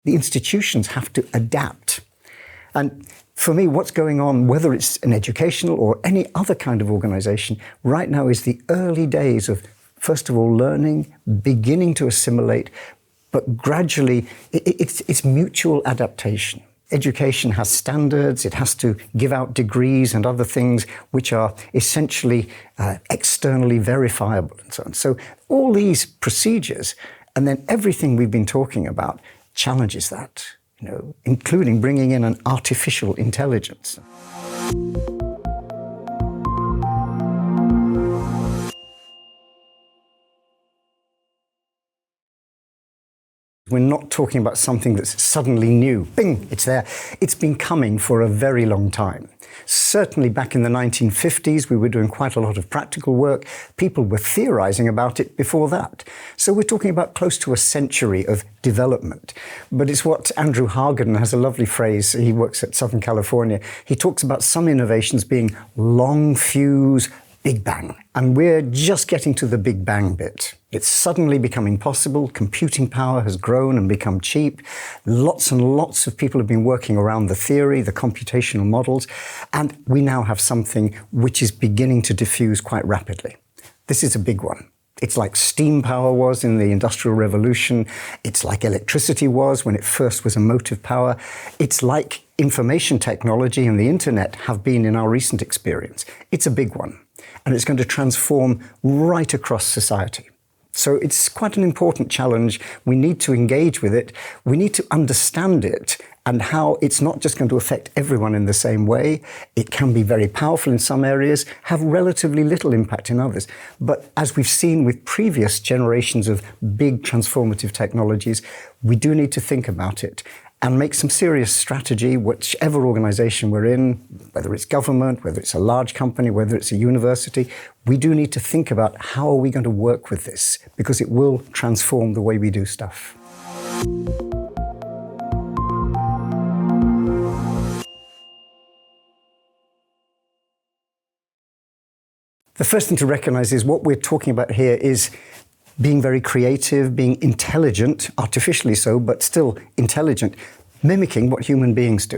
The institutions have to adapt. And for me, what's going on, whether it's an educational or any other kind of organization, right now is the early days of, first of all, learning, beginning to assimilate, but gradually it's mutual adaptation. Education has standards, it has to give out degrees and other things which are essentially externally verifiable and so on. So all these procedures, and then everything we've been talking about, challenges that, including bringing in an artificial intelligence. We're not talking about something that's suddenly new. Bing, it's there. It's been coming for a very long time. Certainly back in the 1950s, we were doing quite a lot of practical work. People were theorizing about it before that. So we're talking about close to a century of development. But it's what Andrew Hagen has a lovely phrase. He works at Southern California. He talks about some innovations being long fuse, Big Bang. And we're just getting to the Big Bang bit. It's suddenly becoming possible. Computing power has grown and become cheap. Lots and lots of people have been working around the theory, the computational models, and we now have something which is beginning to diffuse quite rapidly. This is a big one. It's like steam power was in the Industrial Revolution. It's like electricity was when it first was a motive power. It's like information technology and the internet have been in our recent experience. It's a big one. And it's going to transform right across society. So it's quite an important challenge. We need to engage with it. We need to understand it and how it's not just going to affect everyone in the same way. It can be very powerful in some areas, have relatively little impact in others. But as we've seen with previous generations of big transformative technologies, we do need to think about it and make some serious strategy, whichever organization we're in, whether it's government, whether it's a large company, whether it's a university. We do need to think about how are we going to work with this, because it will transform the way we do stuff. The first thing to recognize is what we're talking about here is being very creative, being intelligent, artificially so, but still intelligent, mimicking what human beings do.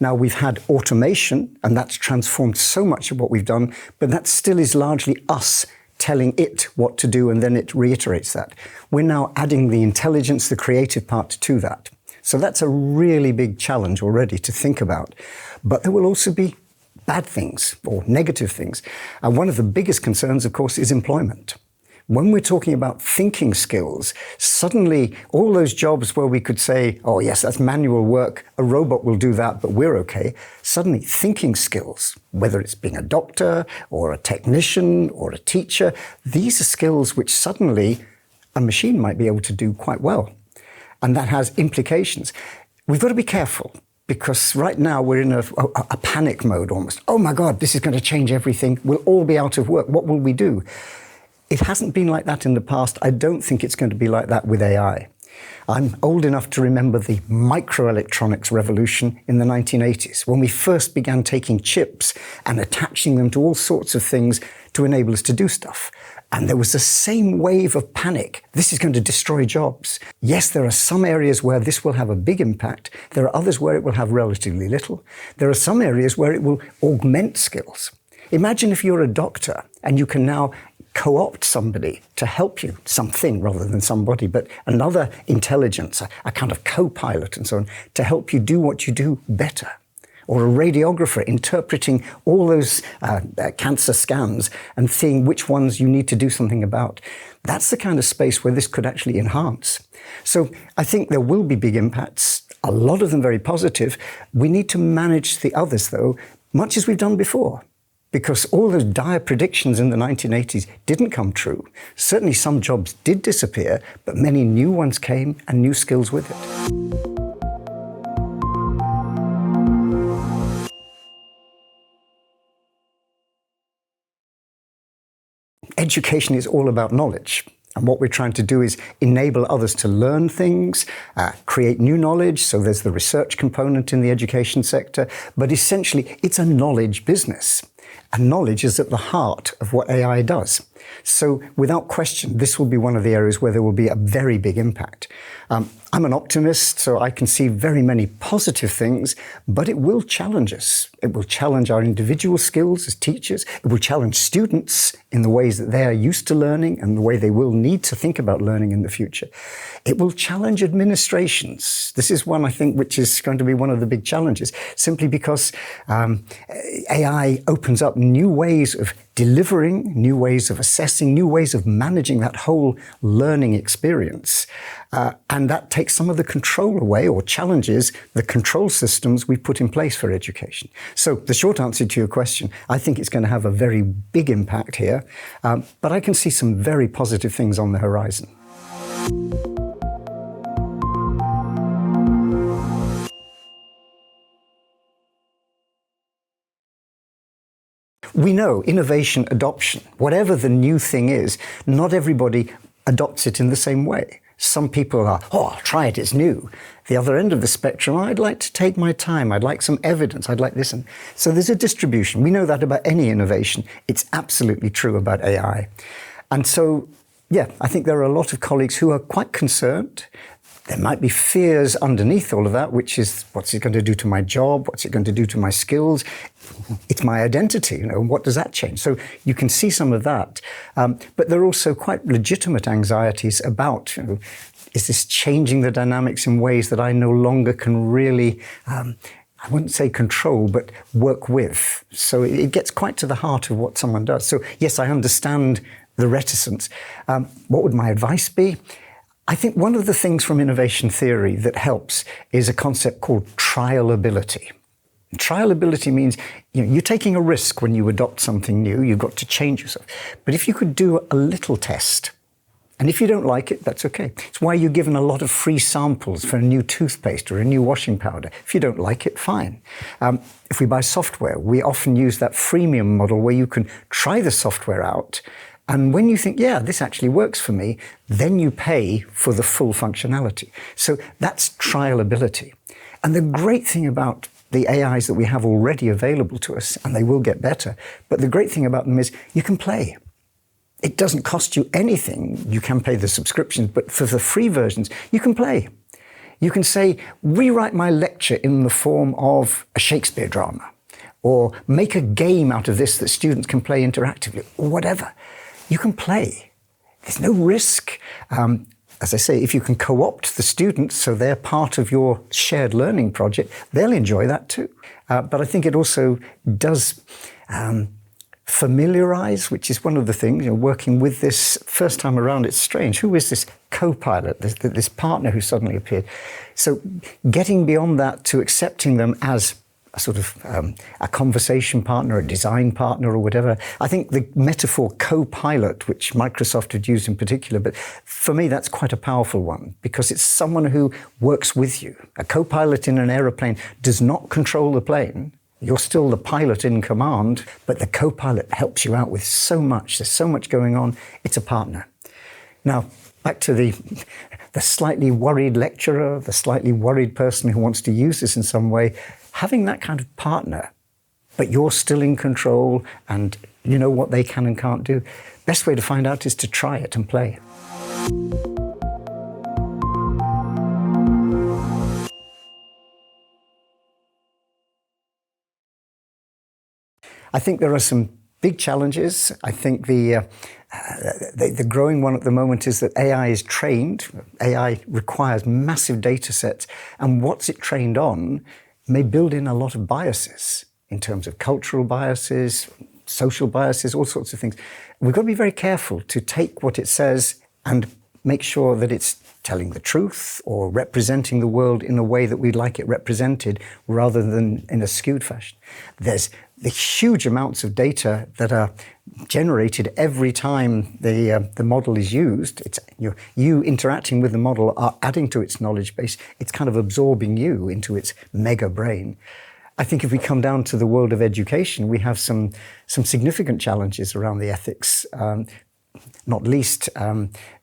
Now, we've had automation, and that's transformed so much of what we've done, but that still is largely us telling it what to do, and then it reiterates that. We're now adding the intelligence, the creative part to that. So that's a really big challenge already to think about. But there will also be bad things or negative things. And one of the biggest concerns, of course, is employment. When we're talking about thinking skills, suddenly all those jobs where we could say, oh yes, that's manual work, a robot will do that, but we're okay. Suddenly thinking skills, whether it's being a doctor or a technician or a teacher, these are skills which suddenly a machine might be able to do quite well. And that has implications. We've got to be careful, because right now we're in a panic mode almost. Oh my God, this is going to change everything. We'll all be out of work. What will we do? It hasn't been like that in the past. I don't think it's going to be like that with AI. I'm old enough to remember the microelectronics revolution in the 1980s, when we first began taking chips and attaching them to all sorts of things to enable us to do stuff. And there was the same wave of panic. This is going to destroy jobs. Yes, there are some areas where this will have a big impact. There are others where it will have relatively little. There are some areas where it will augment skills. Imagine if you're a doctor and you can now co-opt somebody to help you, something rather than somebody, but another intelligence, a kind of co-pilot and so on, to help you do what you do better. Or a radiographer interpreting all those cancer scans and seeing which ones you need to do something about. That's the kind of space where this could actually enhance. So I think there will be big impacts, a lot of them very positive. We need to manage the others, though, much as we've done before. Because all those dire predictions in the 1980s didn't come true. Certainly some jobs did disappear, but many new ones came and new skills with it. Education is all about knowledge. And what we're trying to do is enable others to learn things, create new knowledge. So there's the research component in the education sector. But essentially, it's a knowledge business. And knowledge is at the heart of what AI does. So without question, this will be one of the areas where there will be a very big impact. I'm an optimist, so I can see very many positive things, but it will challenge us. It will challenge our individual skills as teachers. It will challenge students in the ways that they are used to learning and the way they will need to think about learning in the future. It will challenge administrations. This is one, I think, which is going to be one of the big challenges, simply because AI opens up new ways of delivering, new ways of assessing, new ways of managing that whole learning experience. And that takes some of the control away, or challenges the control systems we put in place for education. So the short answer to your question, I think it's going to have a very big impact here, but I can see some very positive things on the horizon. We know innovation adoption, whatever the new thing is, not everybody adopts it in the same way. Some people are, I'll try it, it's new. The other end of the spectrum, I'd like to take my time, I'd like some evidence, I'd like this. And so there's a distribution. We know that about any innovation. It's absolutely true about AI. And so, yeah, I think there are a lot of colleagues who are quite concerned. There might be fears underneath all of that, which is, what's it going to do to my job? What's it going to do to my skills? It's my identity, what does that change? So you can see some of that. But there are also quite legitimate anxieties about, is this changing the dynamics in ways that I no longer can really, I wouldn't say control, but work with. So it gets quite to the heart of what someone does. So yes, I understand the reticence. What would my advice be? I think one of the things from innovation theory that helps is a concept called trialability. Trialability means you're taking a risk when you adopt something new. You've got to change yourself. But if you could do a little test, and if you don't like it, that's okay. It's why you're given a lot of free samples for a new toothpaste or a new washing powder. If you don't like it, fine. If we buy software, we often use that freemium model where you can try the software out. And when you think, yeah, this actually works for me, then you pay for the full functionality. So that's trialability. And the great thing about the AIs that we have already available to us, and they will get better, but the great thing about them is you can play. It doesn't cost you anything. You can pay the subscriptions, but for the free versions, you can play. You can say, rewrite my lecture in the form of a Shakespeare drama, or make a game out of this that students can play interactively, or whatever. You can play. There's no risk. As I say, if you can co-opt the students so they're part of your shared learning project, they'll enjoy that too. But I think it also does familiarize, which is one of the things, working with this first time around, it's strange. Who is this co-pilot, this partner who suddenly appeared? So getting beyond that to accepting them as a sort of a conversation partner, a design partner or whatever. I think the metaphor co-pilot, which Microsoft had used in particular, but for me that's quite a powerful one because it's someone who works with you. A co-pilot in an aeroplane does not control the plane. You're still the pilot in command, but the co-pilot helps you out with so much. There's so much going on. It's a partner. Now, back to the slightly worried lecturer, the slightly worried person who wants to use this in some way. Having that kind of partner, but you're still in control and you know what they can and can't do, best way to find out is to try it and play. I think there are some big challenges. I think the growing one at the moment is that AI is trained. AI requires massive data sets, and what's it trained on may build in a lot of biases in terms of cultural biases, social biases, all sorts of things. We've got to be very careful to take what it says and make sure that it's telling the truth or representing the world in a way that we'd like it represented rather than in a skewed fashion. There's the huge amounts of data that are generated every time the model is used. It's you interacting with the model are adding to its knowledge base. It's kind of absorbing you into its mega brain. I think if we come down to the world of education, we have some significant challenges around the ethics, not least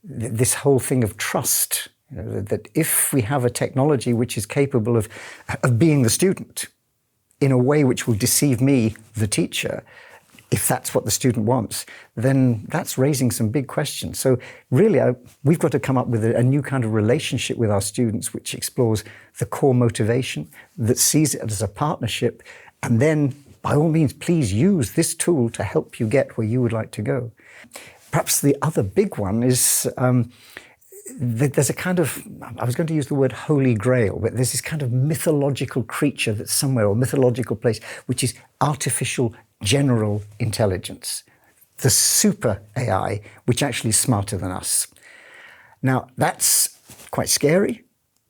this whole thing of trust. That if we have a technology which is capable of being the student in a way which will deceive me, the teacher, if that's what the student wants, then that's raising some big questions. So really, we've got to come up with a new kind of relationship with our students, which explores the core motivation, that sees it as a partnership, and then, by all means, please use this tool to help you get where you would like to go. Perhaps the other big one is there's a kind of, I was going to use the word holy grail, but there's this kind of mythological creature that's somewhere, or mythological place, which is artificial general intelligence, the super AI, which actually is smarter than us. Now, that's quite scary,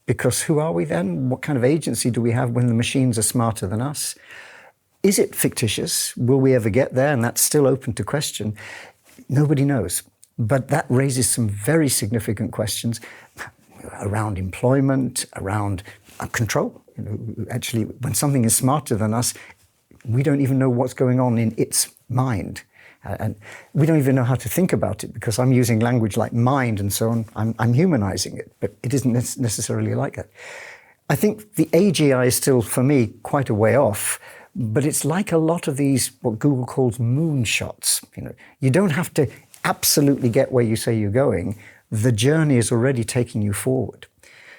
because who are we then? What kind of agency do we have when the machines are smarter than us? Is it fictitious? Will we ever get there? And that's still open to question. Nobody knows. But that raises some very significant questions around employment, around control. Actually, when something is smarter than us, we don't even know what's going on in its mind. And we don't even know how to think about it, because I'm using language like mind and so on. I'm humanizing it, but it isn't necessarily like that. I think the AGI is still, for me, quite a way off, but it's like a lot of these, what Google calls moonshots. You don't have to absolutely get where you say you're going. The journey is already taking you forward.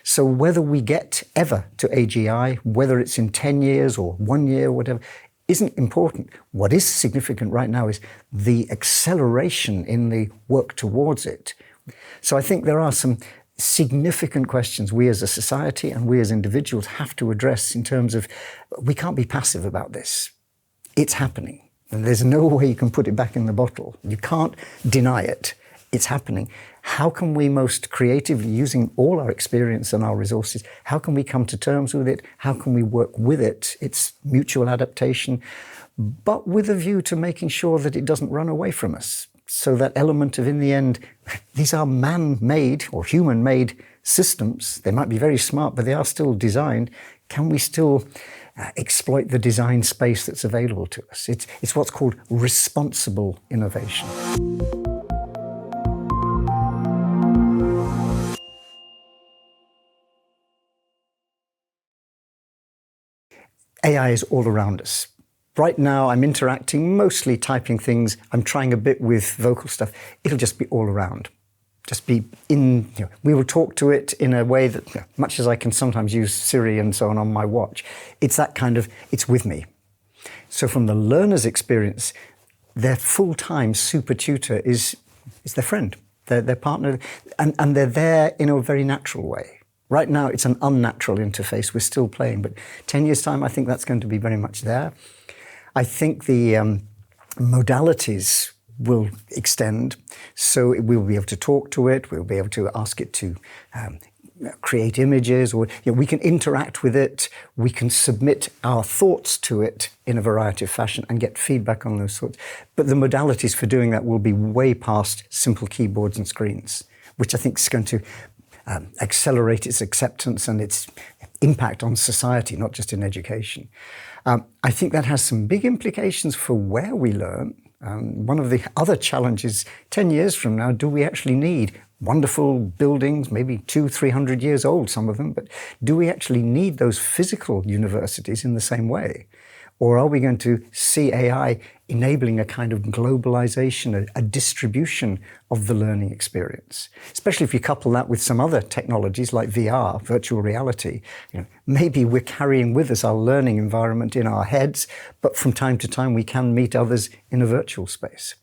So whether we get ever to AGI, whether it's in 10 years or 1 year or whatever, isn't important. What is significant right now is the acceleration in the work towards it. So I think there are some significant questions we as a society and we as individuals have to address in terms of, we can't be passive about this. It's happening. And there's no way you can put it back in the bottle. You can't deny it. It's happening. How can we most creatively, using all our experience and our resources, how can we come to terms with it? How can we work with it? It's mutual adaptation, but with a view to making sure that it doesn't run away from us. So that element of, in the end, these are man-made or human-made systems. They might be very smart, but they are still designed. Can we still exploit the design space that's available to us? It's what's called responsible innovation. AI is all around us. Right now, I'm interacting, mostly typing things. I'm trying a bit with vocal stuff. It'll just be all around. Just be in, we will talk to it in a way that, much as I can sometimes use Siri and so on my watch, it's that kind of, it's with me. So from the learner's experience, their full-time super tutor is their friend, their partner, and they're there in a very natural way. Right now, it's an unnatural interface. We're still playing, but 10 years' time, I think that's going to be very much there. I think the modalities will extend, so we'll be able to talk to it, we'll be able to ask it to create images, or we can interact with it, we can submit our thoughts to it in a variety of fashion and get feedback on those thoughts. But the modalities for doing that will be way past simple keyboards and screens, which I think is going to accelerate its acceptance and its impact on society, not just in education. I think that has some big implications for where we learn. One of the other challenges 10 years from now, do we actually need wonderful buildings, maybe 200-300 years old, some of them, but do we actually need those physical universities in the same way? Or are we going to see AI enabling a kind of globalization, a distribution of the learning experience? Especially if you couple that with some other technologies like VR, virtual reality. Maybe we're carrying with us our learning environment in our heads, but from time to time we can meet others in a virtual space.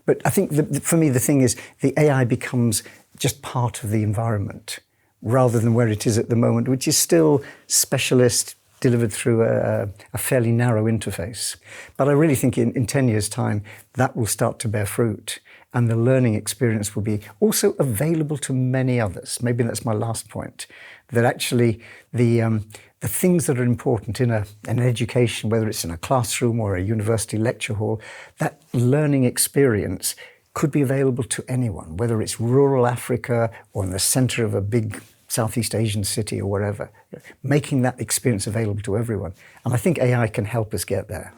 But I think for me the thing is the AI becomes just part of the environment rather than where it is at the moment, which is still specialist, delivered through a fairly narrow interface. But I really think in 10 years' time, that will start to bear fruit, and the learning experience will be also available to many others. Maybe that's my last point, that actually the things that are important in an education, whether it's in a classroom or a university lecture hall, that learning experience could be available to anyone, whether it's rural Africa or in the center of a big Southeast Asian city or wherever, making that experience available to everyone. And I think AI can help us get there.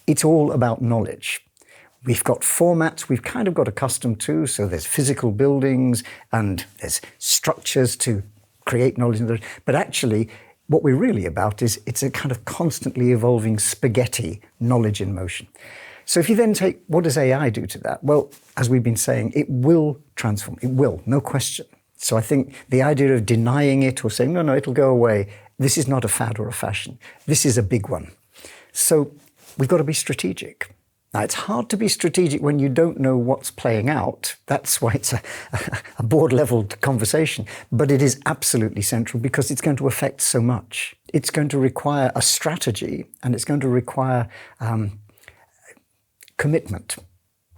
It's all about knowledge. We've got formats we've kind of got accustomed to. So there's physical buildings and there's structures to create knowledge. But actually, what we're really about is it's a kind of constantly evolving spaghetti, knowledge in motion. So if you then take, what does AI do to that? Well, as we've been saying, it will transform. It will, no question. So I think the idea of denying it or saying, no, it'll go away, this is not a fad or a fashion. This is a big one. So we've got to be strategic. Now, it's hard to be strategic when you don't know what's playing out. That's why it's a board-level conversation. But it is absolutely central because it's going to affect so much. It's going to require a strategy, and it's going to require commitment.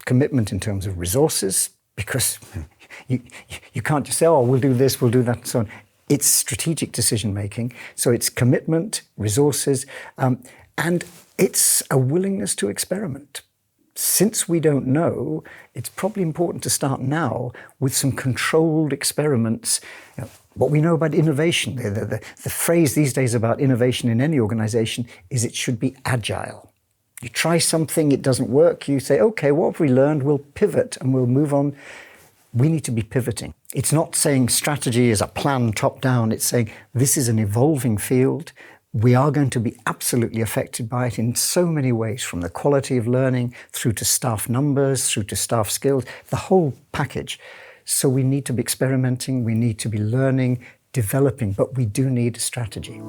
Commitment in terms of resources, because you can't just say, oh, we'll do this, we'll do that, and so on. It's strategic decision-making. So it's commitment, resources, and it's a willingness to experiment. Since we don't know, it's probably important to start now with some controlled experiments. What we know about innovation, the phrase these days about innovation in any organization is it should be agile. You try something, it doesn't work, you say, okay, what have we learned? We'll pivot and we'll move on. We need to be pivoting. It's not saying strategy is a plan top down. It's saying this is an evolving field. We are going to be absolutely affected by it in so many ways, from the quality of learning through to staff numbers, through to staff skills, the whole package. So we need to be experimenting, we need to be learning, developing, but we do need a strategy.